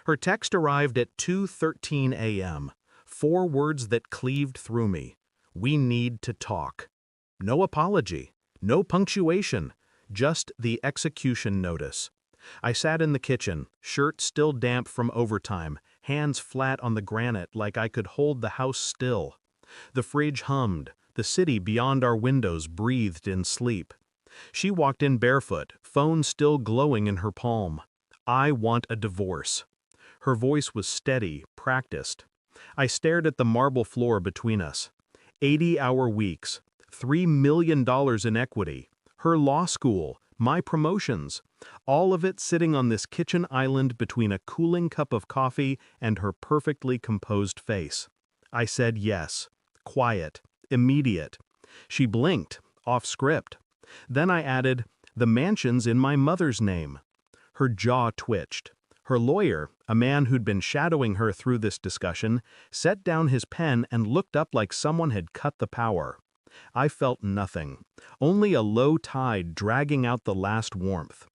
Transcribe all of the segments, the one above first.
Her text arrived at 2:13 a.m. 4 words that cleaved through me. We need to talk. No apology, no punctuation, just the execution notice. I sat in the kitchen, shirt still damp from overtime, hands flat on the granite like I could hold the house still. The fridge hummed, the city beyond our windows breathed in sleep. She walked in barefoot, phone still glowing in her palm. I want a divorce. Her voice was steady, practiced. I stared at the marble floor between us. 80-hour weeks, $3 million in equity, her law school, my promotions, all of it sitting on this kitchen island between a cooling cup of coffee and her perfectly composed face. I said yes, quiet, immediate. She blinked, off script. Then I added, the mansion's in my mother's name. Her jaw twitched. Her lawyer, a man who'd been shadowing her through this discussion, set down his pen and looked up like someone had cut the power. I felt nothing, only a low tide dragging out the last warmth.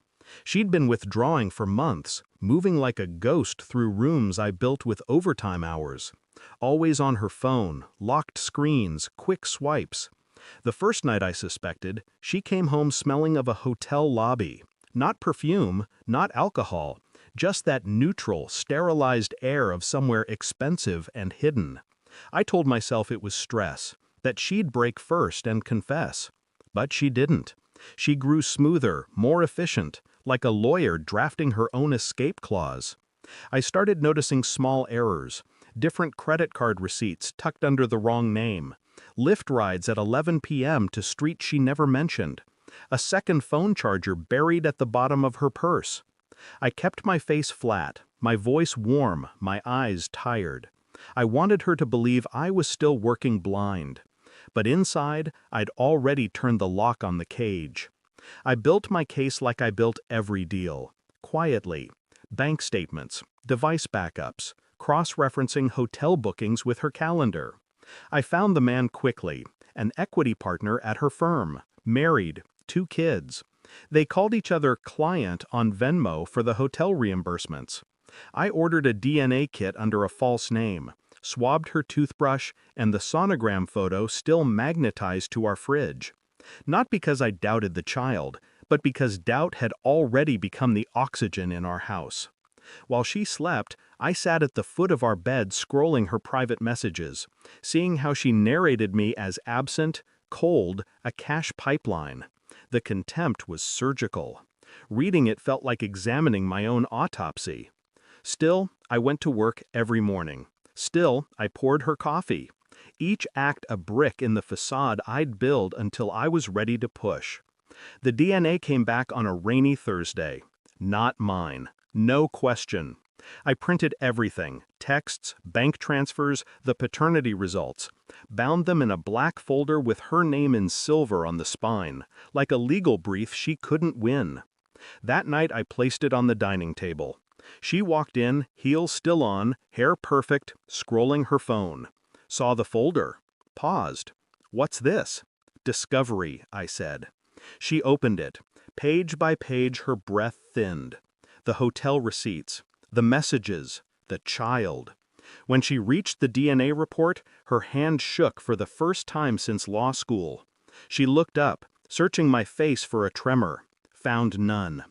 She'd been withdrawing for months, moving like a ghost through rooms I built with overtime hours. Always on her phone, locked screens, quick swipes. The first night I suspected, she came home smelling of a hotel lobby. Not perfume, not alcohol, just that neutral, sterilized air of somewhere expensive and hidden. I told myself it was stress, that she'd break first and confess. But she didn't. She grew smoother, more efficient, like a lawyer drafting her own escape clause. I started noticing small errors, different credit card receipts tucked under the wrong name, Lyft rides at 11 p.m. to streets she never mentioned, a second phone charger buried at the bottom of her purse. I kept my face flat, my voice warm, my eyes tired. I wanted her to believe I was still working blind. But inside, I'd already turned the lock on the cage. I built my case like I built every deal, quietly. Bank statements, device backups, cross-referencing hotel bookings with her calendar. I found the man quickly, an equity partner at her firm, married, 2 kids. They called each other client on Venmo for the hotel reimbursements. I ordered a DNA kit under a false name, swabbed her toothbrush, and the sonogram photo still magnetized to our fridge. Not because I doubted the child, but because doubt had already become the oxygen in our house. While she slept, I sat at the foot of our bed scrolling her private messages, seeing how she narrated me as absent, cold, a cash pipeline. The contempt was surgical. Reading it felt like examining my own autopsy. Still, I went to work every morning. Still, I poured her coffee. Each act a brick in the facade I'd build until I was ready to push. The DNA came back on a rainy Thursday. Not mine. No question. I printed everything, texts, bank transfers, the paternity results, bound them in a black folder with her name in silver on the spine, like a legal brief she couldn't win. That night I placed it on the dining table. She walked in, heels still on, hair perfect, scrolling her phone. Saw the folder. Paused. What's this? Discovery, I said. She opened it. Page by page her breath thinned. The hotel receipts, the messages, the child. When she reached the DNA report, her hand shook for the first time since law school. She looked up, searching my face for a tremor. Found none.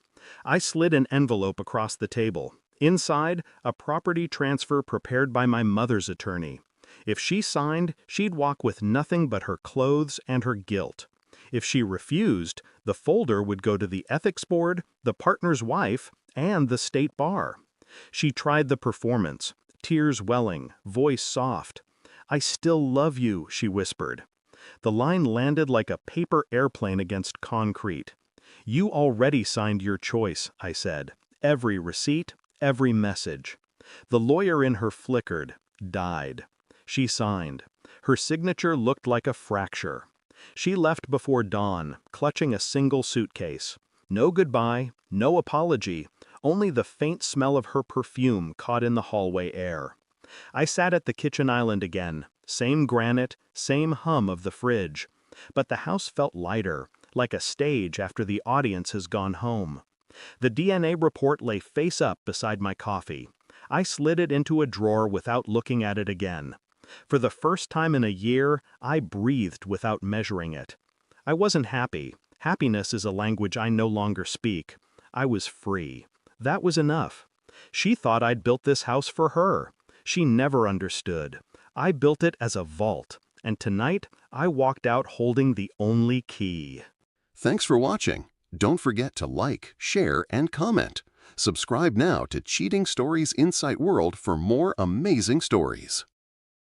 I slid an envelope across the table. Inside, a property transfer prepared by my mother's attorney. If she signed, she'd walk with nothing but her clothes and her guilt. If she refused, the folder would go to the ethics board, the partner's wife, and the state bar. She tried the performance, tears welling, voice soft. "I still love you," she whispered. The line landed like a paper airplane against concrete. "You already signed your choice," I said. "Every receipt, every message." The lawyer in her flickered, died. She signed. Her signature looked like a fracture. She left before dawn, clutching a single suitcase. No goodbye, no apology, only the faint smell of her perfume caught in the hallway air. I sat at the kitchen island again, same granite, same hum of the fridge. But the house felt lighter, like a stage after the audience has gone home. The DNA report lay face up beside my coffee. I slid it into a drawer without looking at it again. For the first time in a year, I breathed without measuring it. I wasn't happy. Happiness is a language I no longer speak. I was free. That was enough. She thought I'd built this house for her. She never understood. I built it as a vault, and tonight I walked out holding the only key. Thanks for watching. Don't forget to like, share, and comment. Subscribe now to Cheating Stories Insight World for more amazing stories.